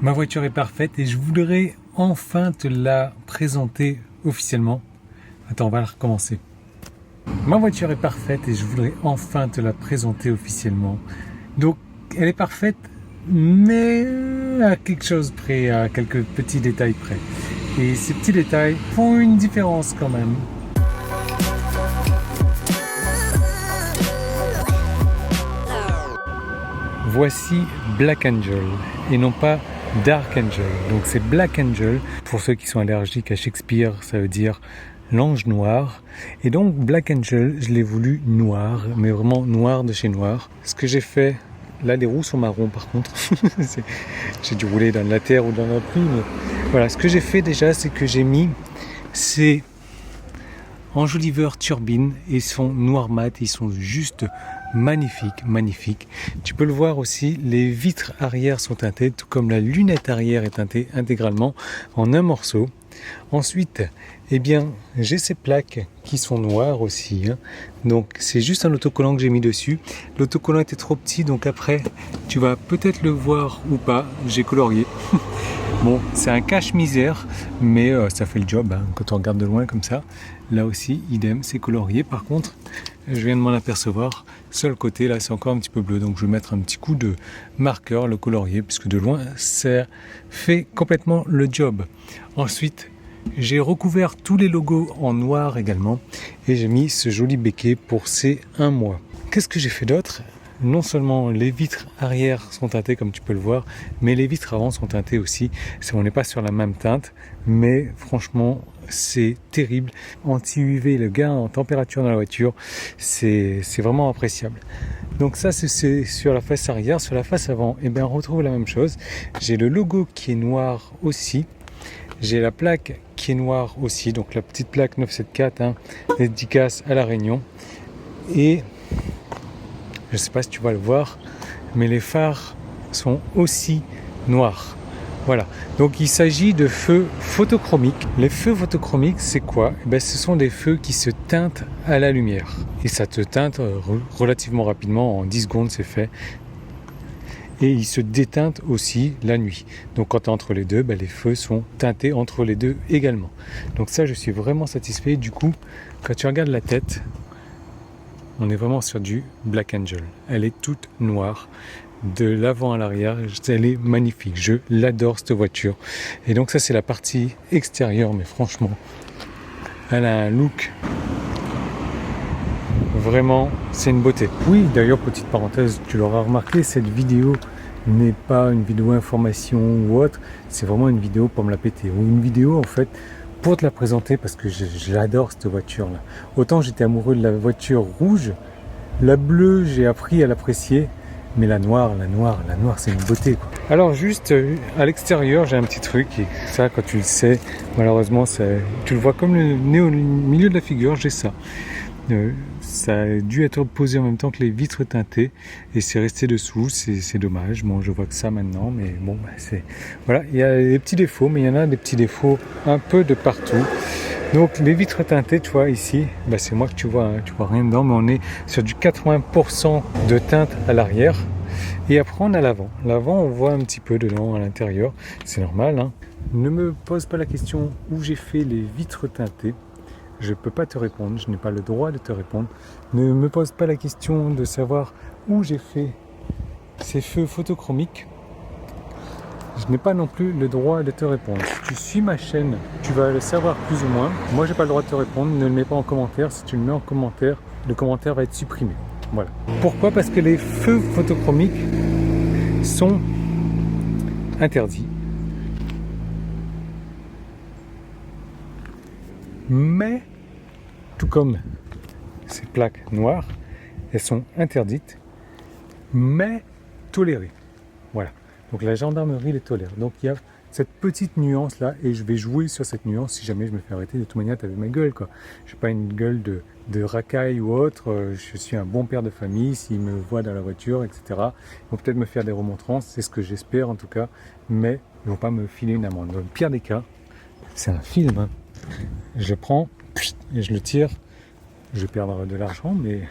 Ma voiture est parfaite et je voudrais enfin te la présenter officiellement. Attends, on va la recommencer. Ma voiture est parfaite et je voudrais enfin te la présenter officiellement. Donc, elle est parfaite, mais à quelque chose près, à quelques petits détails près. Et ces petits détails font une différence quand même. Voici Black Angel et non pas Dark Angel. Donc c'est Black Angel. Pour ceux qui sont allergiques à Shakespeare, ça veut dire l'ange noir. Et donc Black Angel, je l'ai voulu noir, mais vraiment noir de chez noir. Ce que j'ai fait, là les roues sont marron par contre. J'ai dû rouler dans la terre ou dans la pluie. Mais voilà, ce que j'ai fait déjà, c'est que j'ai mis ces enjoliveurs turbines et ils sont noir mat, ils sont juste magnifiques. Tu peux le voir aussi, les vitres arrière sont teintées, tout comme la lunette arrière est teintée intégralement en un morceau. Ensuite, eh bien, j'ai ces plaques qui sont noires aussi, hein. Donc c'est juste un autocollant que j'ai mis dessus. L'autocollant était trop petit, donc après, tu vas peut-être le voir ou pas, j'ai colorié. Bon, c'est un cache-misère, mais ça fait le job, hein, quand on regarde de loin comme ça. Là aussi, idem, c'est colorié. Par contre, je viens de m'en apercevoir, seul côté, là, c'est encore un petit peu bleu. Donc, je vais mettre un petit coup de marqueur, le colorier, puisque de loin, ça fait complètement le job. Ensuite, j'ai recouvert tous les logos en noir également. Et j'ai mis ce joli béquet pour ces 1 mois. Qu'est-ce que j'ai fait d'autre ? Non seulement les vitres arrière sont teintées comme tu peux le voir, mais les vitres avant sont teintées aussi. On n'est pas sur la même teinte, mais franchement c'est terrible. Anti-UV, le gain en température dans la voiture, c'est vraiment appréciable. Donc ça c'est sur la face arrière. Sur la face avant, eh bien, on retrouve la même chose. J'ai le logo qui est noir aussi. J'ai la plaque qui est noire aussi, donc la petite plaque 974, hein, dédicace à La Réunion. Et je ne sais pas si tu vas le voir, mais les phares sont aussi noirs. Voilà, donc il s'agit de feux photochromiques. Les feux photochromiques, c'est quoi ? Ce sont des feux qui se teintent à la lumière. Et ça te teinte relativement rapidement, en 10 secondes c'est fait. Et ils se déteintent aussi la nuit. Donc quand tu es entre les deux, les feux sont teintés entre les deux également. Donc ça, je suis vraiment satisfait. Du coup, quand tu regardes la tête, on est vraiment sur du Black Angel. Elle est toute noire, de l'avant à l'arrière. Elle est magnifique. Je l'adore cette voiture. Et donc ça, c'est la partie extérieure. Mais franchement, elle a un look. Vraiment, c'est une beauté. Oui, d'ailleurs, petite parenthèse, tu l'auras remarqué, cette vidéo n'est pas une vidéo information ou autre. C'est vraiment une vidéo pour me la péter. Ou une vidéo, en fait, pour te la présenter parce que j'adore cette voiture-là. Autant j'étais amoureux de la voiture rouge, la bleue, j'ai appris à l'apprécier, mais la noire, c'est une beauté, quoi. Alors juste à l'extérieur, j'ai un petit truc, et ça, quand tu le sais, malheureusement, tu le vois comme le nez au milieu de la figure, j'ai ça. Ça a dû être posé en même temps que les vitres teintées et c'est resté dessous, c'est dommage. Bon, je vois que ça maintenant, mais bon, voilà, il y a des petits défauts, mais il y en a des petits défauts un peu de partout. Donc les vitres teintées, tu vois ici, c'est moi que tu vois, hein, tu vois rien dedans, mais on est sur du 80% de teinte à l'arrière. Et après on a l'avant. L'avant, on voit un petit peu dedans à l'intérieur, c'est normal, hein. Ne me pose pas la question où j'ai fait les vitres teintées. Je ne peux pas te répondre, je n'ai pas le droit de te répondre. Ne me pose pas la question de savoir où j'ai fait ces feux photochromiques. Je n'ai pas non plus le droit de te répondre. Si tu suis ma chaîne, tu vas le savoir plus ou moins. Moi, je n'ai pas le droit de te répondre. Ne le mets pas en commentaire. Si tu le mets en commentaire, le commentaire va être supprimé. Voilà. Pourquoi ? Parce que les feux photochromiques sont interdits. Mais, tout comme ces plaques noires, elles sont interdites, mais tolérées. Voilà. Donc la gendarmerie les tolère. Donc il y a cette petite nuance là, et je vais jouer sur cette nuance si jamais je me fais arrêter. De toute manière, tu avais ma gueule, quoi. Je n'ai pas une gueule de racaille ou autre. Je suis un bon père de famille. S'ils me voient dans la voiture, etc., ils vont peut-être me faire des remontrances. C'est ce que j'espère en tout cas. Mais ils ne vont pas me filer une amende. Dans le pire des cas, c'est un film, hein. Je prends et je le tire, je vais perdre de l'argent, mais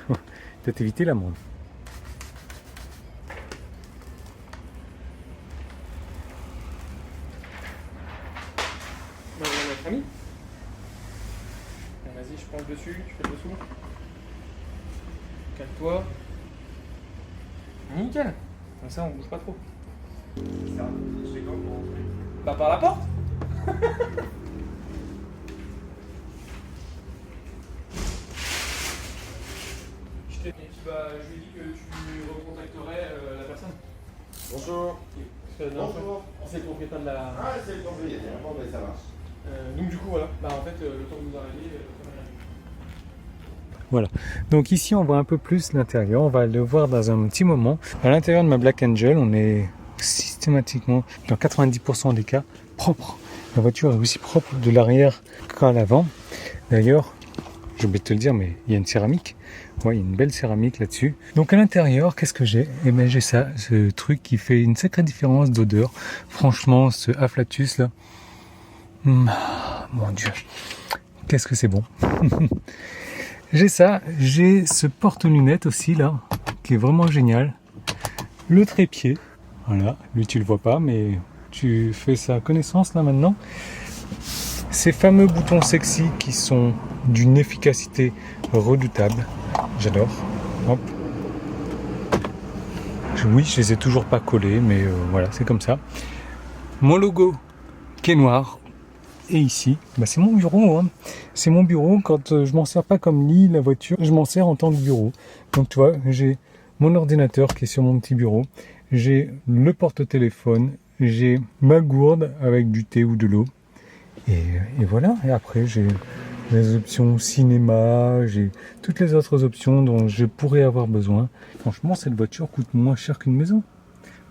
peut-être éviter l'amende. Ami. Vas-y, je prends le dessus, tu fais le dessous. Cale-toi. Nickel. Comme ça, on bouge pas trop. Bah par la porte. Je lui ai dit que tu recontacterais la personne. Bonjour. Bonjour. C'est le propriétaire de la... Ah, c'est le propriétaire. Bon, ben ça marche. donc du coup, voilà. Bah en fait, le temps que vous arrivez... Voilà, donc ici on voit un peu plus l'intérieur, on va le voir dans un petit moment. À l'intérieur de ma Black Angel, on est systématiquement, dans 90% des cas, propre. La voiture est aussi propre de l'arrière qu'à l'avant. D'ailleurs, je vais te le dire, mais il y a une céramique. Ouais, il y a une belle céramique là-dessus. Donc à l'intérieur, qu'est-ce que j'ai? Eh bien j'ai ça, ce truc qui fait une sacrée différence d'odeur. Franchement, ce Afflatus là, mon Dieu, qu'est-ce que c'est bon. J'ai ça, j'ai ce porte-lunettes aussi là, qui est vraiment génial. Le trépied, voilà, lui tu le vois pas, mais tu fais sa connaissance là maintenant. Ces fameux boutons sexy qui sont d'une efficacité redoutable, j'adore. Hop. Oui, je les ai toujours pas collés, mais voilà, c'est comme ça. Mon logo qui est noir. Et ici, bah c'est mon bureau. Hein. C'est mon bureau. Quand je m'en sers pas comme lit, la voiture, je m'en sers en tant que bureau. Donc tu vois, j'ai mon ordinateur qui est sur mon petit bureau. J'ai le porte-téléphone. J'ai ma gourde avec du thé ou de l'eau. Et voilà. Et après, j'ai les options cinéma. J'ai toutes les autres options dont je pourrais avoir besoin. Franchement, cette voiture coûte moins cher qu'une maison.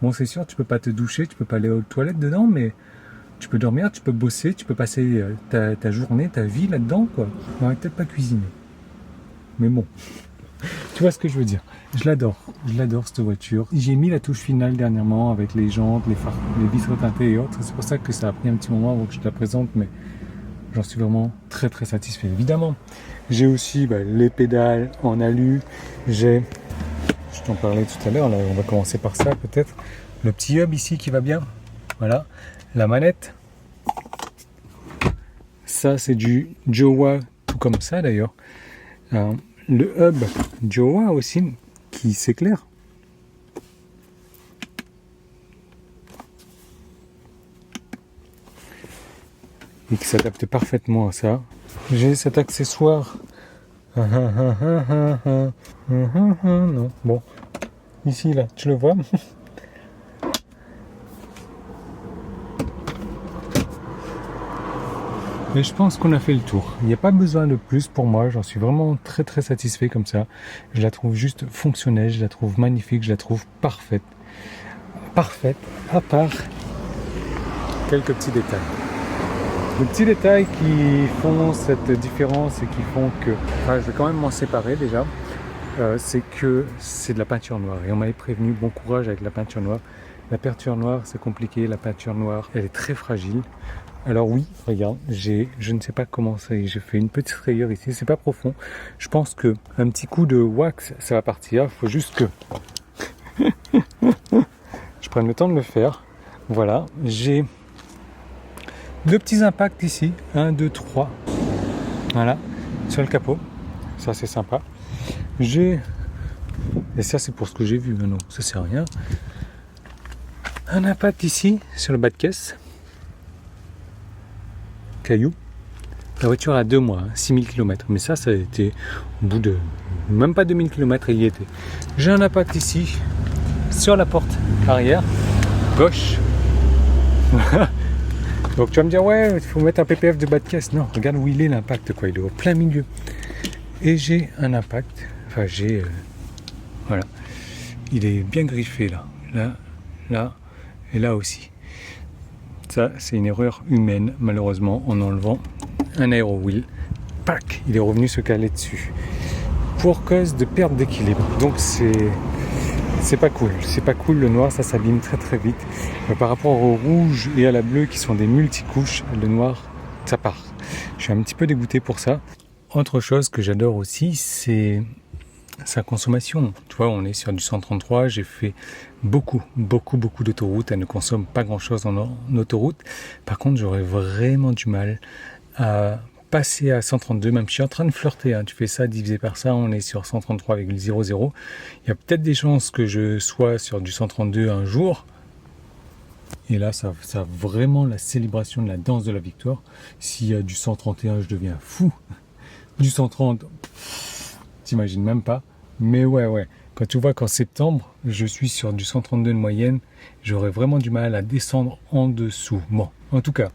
Bon, c'est sûr, tu peux pas te doucher, tu peux pas aller aux toilettes dedans, mais... Tu peux dormir, tu peux bosser, tu peux passer ta journée, ta vie là-dedans, quoi. On va peut-être pas cuisiner. Mais bon, tu vois ce que je veux dire. Je l'adore cette voiture. J'ai mis la touche finale dernièrement avec les jantes, les phares, les vitres teintées et autres. C'est pour ça que ça a pris un petit moment avant que je te la présente, mais j'en suis vraiment très très satisfait. Évidemment, j'ai aussi les pédales en alu. Je t'en parlais tout à l'heure, là, on va commencer par ça peut-être. Le petit hub ici qui va bien. Voilà. La manette, ça c'est du Jowa, tout comme ça d'ailleurs. Le hub Jowa aussi, qui s'éclaire. Et qui s'adapte parfaitement à ça. J'ai cet accessoire. Non, bon. Ici là, tu le vois. Mais je pense qu'on a fait le tour. Il n'y a pas besoin de plus pour moi. J'en suis vraiment très très satisfait comme ça. Je la trouve juste fonctionnelle, je la trouve magnifique, je la trouve parfaite. Parfaite, à part quelques petits détails. Les petits détails qui font cette différence et qui font que... Enfin, je vais quand même m'en séparer déjà. C'est que c'est de la peinture noire. Et on m'avait prévenu, bon courage avec la peinture noire. La peinture noire, c'est compliqué. La peinture noire, elle est très fragile. Alors oui, regarde, je ne sais pas comment ça y est, j'ai fait une petite rayure ici, c'est pas profond. Je pense que un petit coup de wax, ça va partir. Il faut juste que je prenne le temps de le faire. Voilà, j'ai deux petits impacts ici, 1, 2, 3. Voilà, sur le capot. Ça c'est sympa. Et ça c'est pour ce que j'ai vu, non, ça c'est rien. Un impact ici, sur le bas de caisse. Caillou. La voiture a 2 mois, 6000 km. Mais ça a été au bout de même pas 2000 km, il y était. J'ai un impact ici, sur la porte arrière, gauche. Donc tu vas me dire, ouais, il faut mettre un PPF de bas de caisse. Non, regarde où il est l'impact, quoi. Il est au plein milieu. Et j'ai un impact, enfin voilà. Il est bien griffé là, là et là aussi. Ça, c'est une erreur humaine, malheureusement, en enlevant un aérowheel. Pac, il est revenu se caler dessus. Pour cause de perte d'équilibre. Donc c'est pas cool. C'est pas cool, le noir, ça s'abîme très très vite. Par rapport au rouge et à la bleue qui sont des multicouches, le noir, ça part. Je suis un petit peu dégoûté pour ça. Autre chose que j'adore aussi, c'est sa consommation. Tu vois, on est sur du 133, j'ai fait beaucoup d'autoroutes, elle ne consomme pas grand chose en autoroute. Par contre, j'aurais vraiment du mal à passer à 132, même je suis en train de flirter, hein. Tu fais ça, divisé par ça, on est sur 133,00. Il y a peut-être des chances que je sois sur du 132 un jour. Et là, ça vraiment la célébration de la danse de la victoire. S'il y a du 131, je deviens fou. Du 130, t'imagines même pas. Mais ouais. Quand tu vois qu'en septembre, je suis sur du 132 de moyenne, j'aurais vraiment du mal à descendre en dessous. Bon, en tout cas,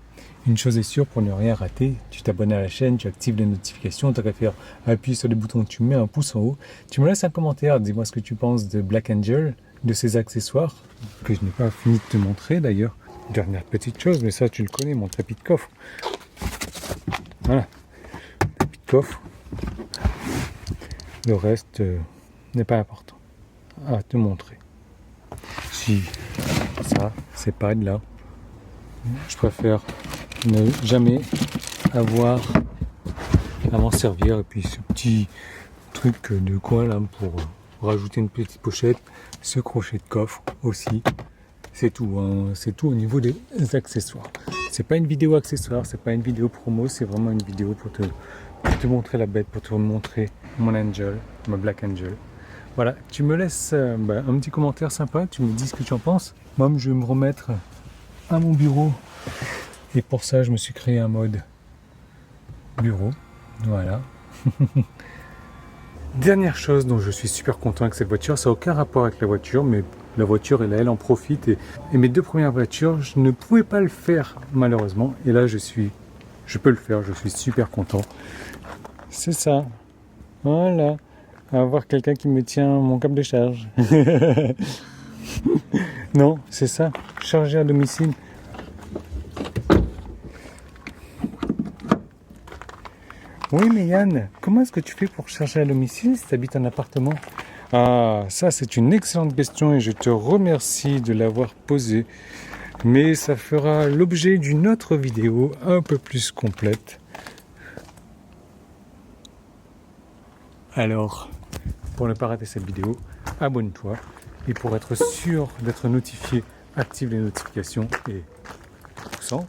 une chose est sûre, pour ne rien rater, tu t'abonnes à la chaîne, tu actives les notifications, tu as qu'à faire appuyer sur les boutons, tu mets un pouce en haut, tu me laisses un commentaire, dis-moi ce que tu penses de Black Angel, de ses accessoires, que je n'ai pas fini de te montrer d'ailleurs. Dernière petite chose, mais ça tu le connais, mon tapis de coffre. Voilà, tapis de coffre. Le reste n'est pas important à te montrer. Si ça, c'est pas de là. Je préfère ne jamais avoir à m'en servir. Et puis ce petit truc de coin là pour rajouter une petite pochette, ce crochet de coffre aussi. C'est tout, hein. C'est tout au niveau des accessoires. C'est pas une vidéo accessoire, c'est pas une vidéo promo, c'est vraiment une vidéo pour te montrer la bête, pour te montrer mon Angel, ma Black Angel. Voilà, tu me laisses un petit commentaire sympa, tu me dis ce que tu en penses. Moi, je vais me remettre à mon bureau. Et pour ça, je me suis créé un mode bureau. Voilà. Dernière chose dont je suis super content avec cette voiture, ça n'a aucun rapport avec la voiture, mais la voiture, elle en profite. Et mes deux premières voitures, je ne pouvais pas le faire, malheureusement. Et là, je peux le faire, je suis super content. C'est ça. Voilà. Avoir quelqu'un qui me tient mon câble de charge. Non, c'est ça. Charger à domicile. Oui, mais Yann, comment est-ce que tu fais pour charger à domicile si tu habites en appartement? Ah, ça c'est une excellente question et je te remercie de l'avoir posée. Mais ça fera l'objet d'une autre vidéo un peu plus complète. Alors, pour ne pas rater cette vidéo, abonne-toi. Et pour être sûr d'être notifié, active les notifications et pouce en